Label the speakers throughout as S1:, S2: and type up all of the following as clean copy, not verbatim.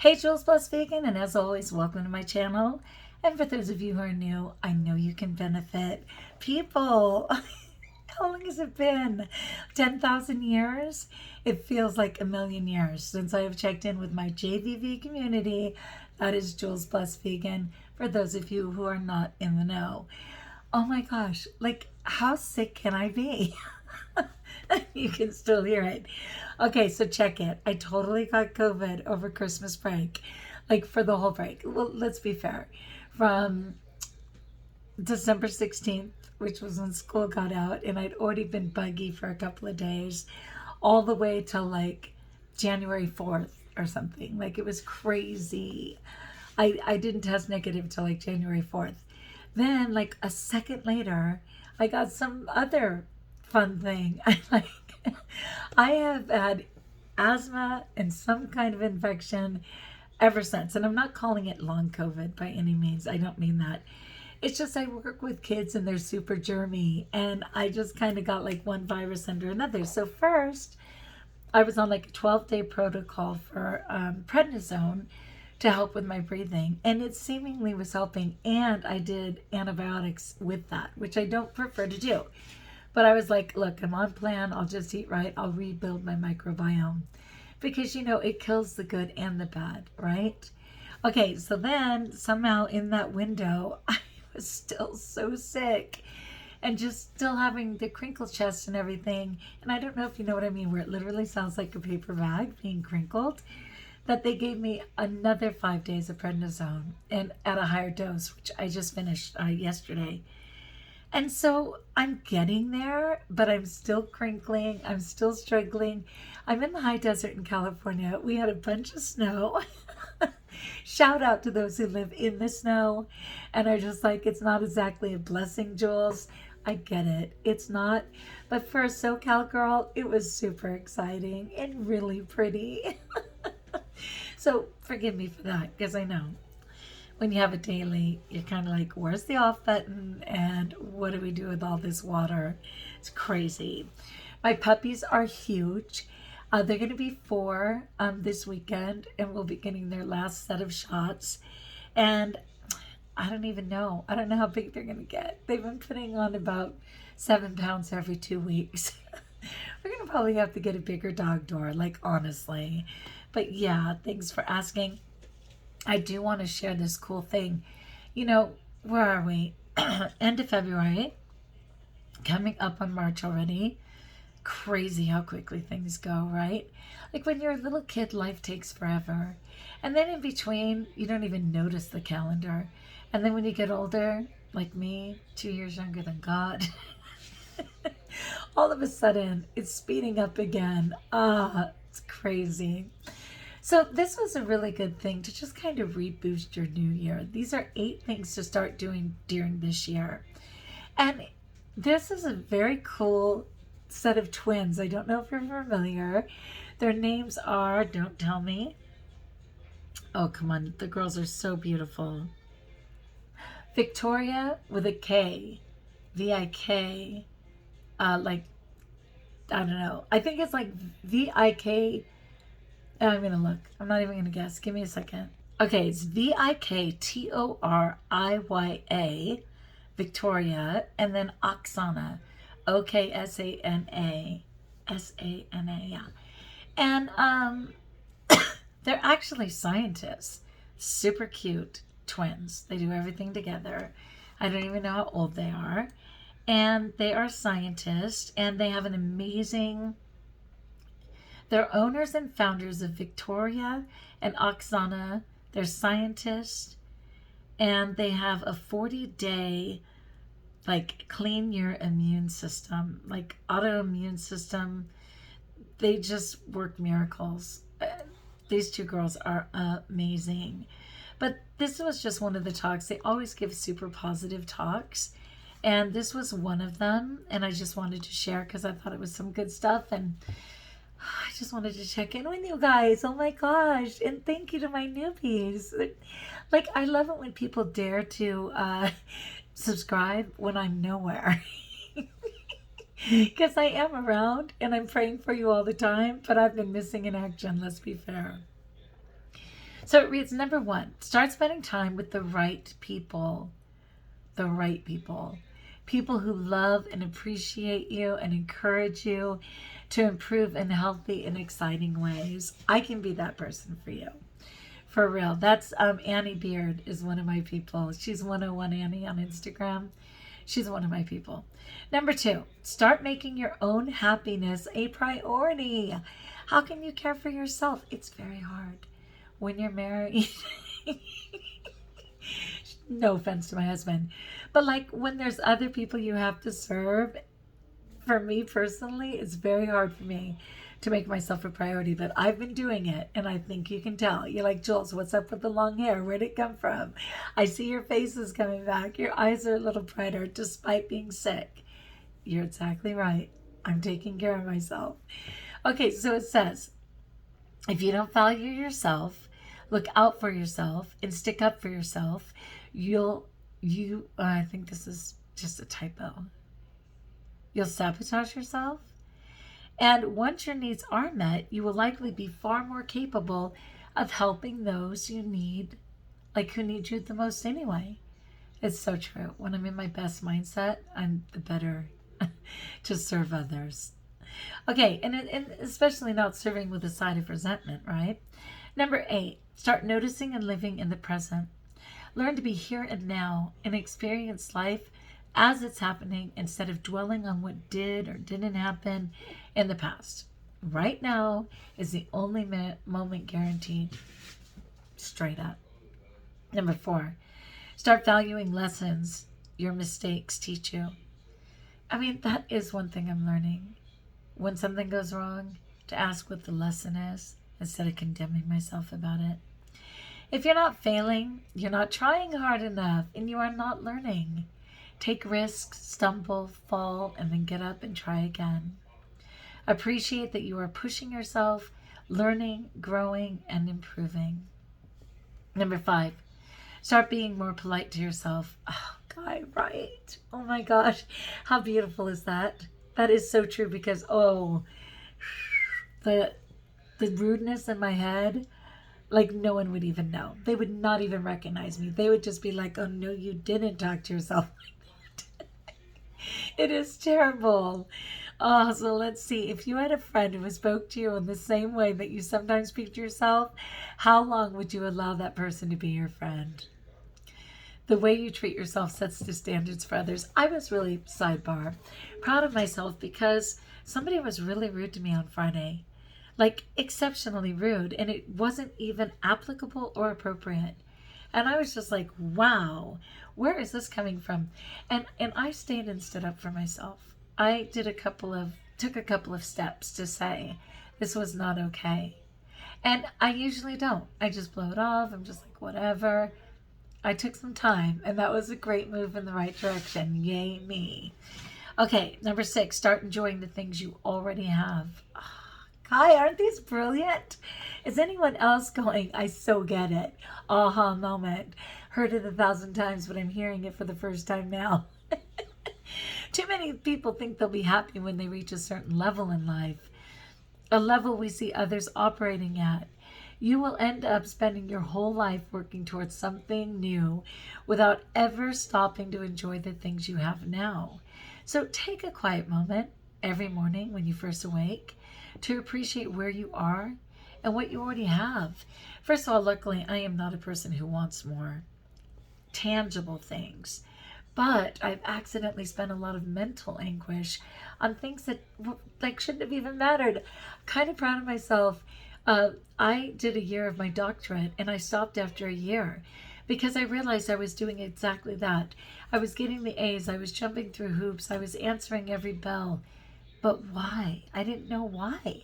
S1: Hey, JulesBlessedVegan, and as always, welcome to my channel. And for those of you who are new, I know you can benefit. People, how long has it been? 10,000 years? It feels like a million years since I have checked in with my JVV community. That is JulesBlessedVegan, for those of you who are not in the know. Oh my gosh, like, how sick can I be? You can still hear it. Okay, so check it. I totally got COVID over Christmas break, like for the whole break. Well, let's be fair. From December 16th, which was when school got out, and I'd already been buggy for a couple of days, all the way till like January 4th or something. Like, it was crazy. I didn't test negative till like January 4th. Then, like a second later, I got some other fun thing. I have had asthma and some kind of infection ever since. And I'm not calling it long COVID by any means. I don't mean that. It's just I work with kids and they're super germy. And I just kind of got like one virus under another. So first, I was on like a 12-day protocol for prednisone to help with my breathing. And it seemingly was helping. And I did antibiotics with that, which I don't prefer to do. But I was like, look, I'm on plan. I'll just eat right. I'll rebuild my microbiome. Because, you know, it kills the good and the bad, right? Okay, so then somehow in that window, I was still so sick. And just still having the crinkle chest and everything. And I don't know if you know what I mean, where it literally sounds like a paper bag being crinkled. That they gave me another 5 days of prednisone and at a higher dose, which I just finished yesterday. And so I'm getting there, but I'm still crinkling. I'm still struggling. I'm in the high desert in California. We had a bunch of snow. Shout out to those who live in the snow and are just like, it's not exactly a blessing, Jules. I get it. It's not. But for a SoCal girl, it was super exciting and really pretty. So forgive me for that, because I know when you have a daily, you're kind of like, where's the off button? And what do we do with all this water? It's crazy. My puppies are huge. They're going to be 4 this weekend, and we'll be getting their last set of shots. And I don't even know. I don't know how big they're going to get. They've been putting on about 7 pounds every 2 weeks. We're going to probably have to get a bigger dog door, like, honestly. But yeah, thanks for asking. I do want to share this cool thing. You know, where are we? End of February. Coming up on March already. Crazy how quickly things go, right? Like when you're a little kid, life takes forever. And then in between, you don't even notice the calendar. And then when you get older, like me, 2 years younger than God, all of a sudden, it's speeding up again. It's crazy. So this was a really good thing to just kind of reboost your new year. These are 8 things to start doing during this year. And this is a very cool set of twins. I don't know if you're familiar. Their names are, don't tell me. Oh, come on. The girls are so beautiful. Victoria with a K. V-I-K. Like, I don't know. I think it's like V-I-K. I'm going to look. I'm not even going to guess. Give me a second. Okay, it's V-I-K-T-O-R-I-Y-A, Victoria, and then Oksana, O-K-S-A-N-A, S-A-N-A, yeah. And they're actually scientists. Super cute twins. They do everything together. I don't even know how old they are. And they are scientists, and they have an amazing... They're owners and founders of Victoria and Oksana. They're scientists, and they have a 40-day, like, clean your immune system, like autoimmune system. They just work miracles. These 2 girls are amazing. But this was just one of the talks. They always give super positive talks, and this was one of them. And I just wanted to share because I thought it was some good stuff, and I just wanted to check in with you guys. Oh my gosh. And thank you to my newbies. Like, I love it when people dare to subscribe when I'm nowhere. Because I am around and I'm praying for you all the time, but I've been missing in action, let's be fair. So it reads, number 1, start spending time with the right people. The right people. People who love and appreciate you and encourage you to improve in healthy and exciting ways. I can be that person for you. For real. That's Annie Beard is one of my people. She's 101 Annie on Instagram. She's one of my people. Number 2, start making your own happiness a priority. How can you care for yourself? It's very hard when you're married. No offense to my husband. But like when there's other people you have to serve, for me personally, it's very hard for me to make myself a priority. But I've been doing it, and I think you can tell. You're like, Jules, what's up with the long hair? Where'd it come from? I see your face is coming back. Your eyes are a little brighter despite being sick. You're exactly right. I'm taking care of myself. Okay, so it says, if you don't value yourself, look out for yourself, and stick up for yourself, I think this is just a typo. You'll sabotage yourself. And once your needs are met, you will likely be far more capable of helping those you need, like who need you the most anyway. It's so true. When I'm in my best mindset, I'm the better to serve others. Okay, and especially not serving with a side of resentment, right? Number 8, start noticing and living in the present. Learn to be here and now and experience life as it's happening instead of dwelling on what did or didn't happen in the past. Right now is the only moment guaranteed. Straight up. Number 4, start valuing lessons your mistakes teach you. I mean, that is one thing I'm learning. When something goes wrong, to ask what the lesson is instead of condemning myself about it. If you're not failing, you're not trying hard enough, and you are not learning. Take risks, stumble, fall, and then get up and try again. Appreciate that you are pushing yourself, learning, growing, and improving. Number 5, start being more polite to yourself. Oh, Guy, right? Oh my gosh, how beautiful is that? That is so true because, the rudeness in my head, like no one would even know. They would not even recognize me. They would just be like, oh no, you didn't talk to yourself like that. It is terrible. Oh, so let's see. If you had a friend who spoke to you in the same way that you sometimes speak to yourself, how long would you allow that person to be your friend? The way you treat yourself sets the standards for others. I was really, sidebar, proud of myself because somebody was really rude to me on Friday. Like exceptionally rude, and it wasn't even applicable or appropriate. And I was just like, wow, where is this coming from? And I stayed and stood up for myself. I took a couple of steps to say this was not okay. And I usually don't. I just blow it off. I'm just like, whatever. I took some time, and that was a great move in the right direction. Yay me. Okay, number 6, start enjoying the things you already have. Hi, aren't these brilliant? Is anyone else going, I so get it? Aha moment. Heard it 1,000 times, but I'm hearing it for the first time now. Too many people think they'll be happy when they reach a certain level in life, a level we see others operating at. You will end up spending your whole life working towards something new without ever stopping to enjoy the things you have now. So take a quiet moment every morning when you first awake to appreciate where you are and what you already have. First of all, luckily, I am not a person who wants more tangible things, but I've accidentally spent a lot of mental anguish on things that shouldn't have even mattered. I'm kind of proud of myself. I did a year of my doctorate, and I stopped after a year because I realized I was doing exactly that. I was getting the A's, I was jumping through hoops, I was answering every bell. But why? I didn't know why.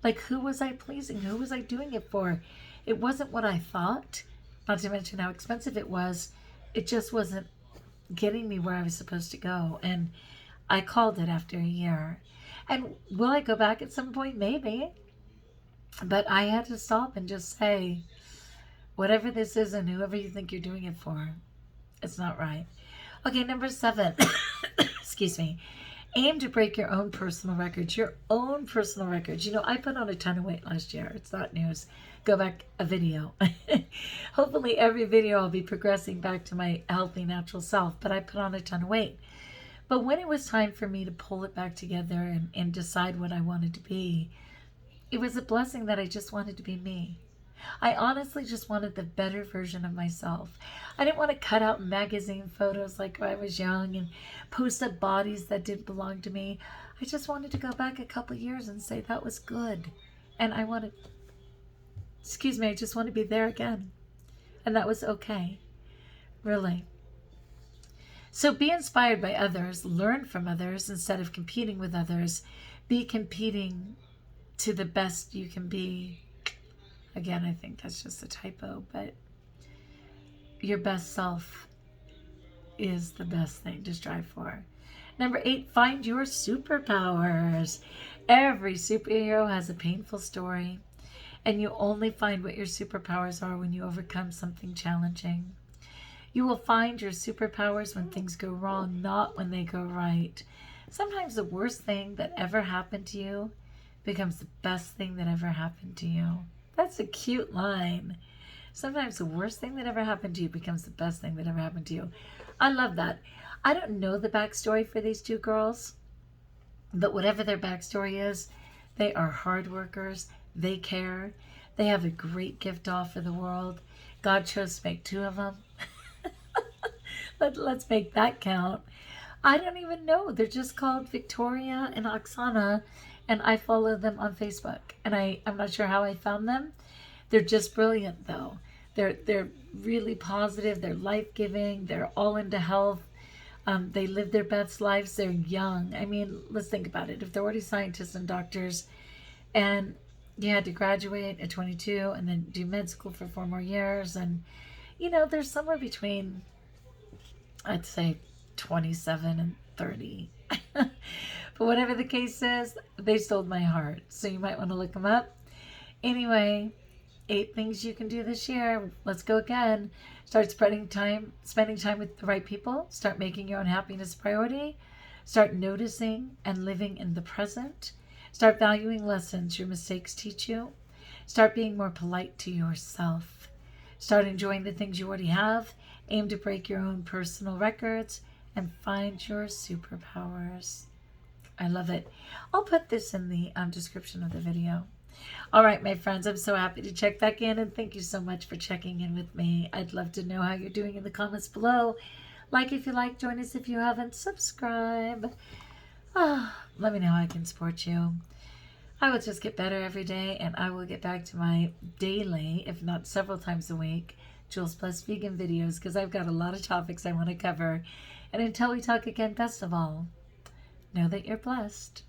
S1: Like, who was I pleasing? Who was I doing it for? It wasn't what I thought, not to mention how expensive it was. It just wasn't getting me where I was supposed to go. And I called it after a year. And will I go back at some point? Maybe. But I had to stop and just say, whatever this is and whoever you think you're doing it for, it's not right. Okay, number 7. Excuse me. Aim to break your own personal records. Your own personal records. You know, I put on a ton of weight last year. It's not news. go back a video. Hopefully every video I'll be progressing back to my healthy, natural self, but I put on a ton of weight. But when it was time for me to pull it back together and decide what I wanted to be, it was a blessing that I just wanted to be me. I honestly just wanted the better version of myself. I didn't want to cut out magazine photos like when I was young and post up bodies that didn't belong to me. I just wanted to go back a couple years and say that was good. And I wanted, I just want to be there again. And that was okay. Really. So be inspired by others, learn from others instead of competing with others. Be competing to the best you can be. Again, I think that's just a typo, but your best self is the best thing to strive for. Number 8, find your superpowers. Every superhero has a painful story, and you only find what your superpowers are when you overcome something challenging. You will find your superpowers when things go wrong, not when they go right. Sometimes the worst thing that ever happened to you becomes the best thing that ever happened to you. That's a cute line. Sometimes the worst thing that ever happened to you becomes the best thing that ever happened to you. I love that. I don't know the backstory for these two girls, but whatever their backstory is, they are hard workers. They care. They have a great gift to offer the world. God chose to make 2 of them. Let's make that count. I don't even know. They're just called Victoria and Oksana, and I follow them on Facebook. And I'm not sure how I found them. They're just brilliant, though. They're really positive. They're life-giving. They're all into health. They live their best lives. They're young. I mean, let's think about it. If they're already scientists and doctors, and you had to graduate at 22 and then do med school for 4 more years, and, you know, they're somewhere between, I'd say, 27 and 30. But whatever the case is, they stole my heart. So you might want to look them up. Anyway, 8 things you can do this year. Let's go again. Start spending time with the right people. Start making your own happiness a priority. Start noticing and living in the present. Start valuing lessons your mistakes teach you. Start being more polite to yourself. Start enjoying the things you already have. Aim to break your own personal records. And find your superpowers. I love it. I'll put this in the description of the video. All right, my friends, I'm so happy to check back in, and thank you so much for checking in with me. I'd love to know how you're doing in the comments below. Like if you like, join us if you haven't, subscribe. Let me know how I can support you. I will just get better every day, and I will get back to my daily, if not several times a week, JulesBlessedVegan videos, because I've got a lot of topics I want to cover. And until we talk again, best of all, know that you're blessed.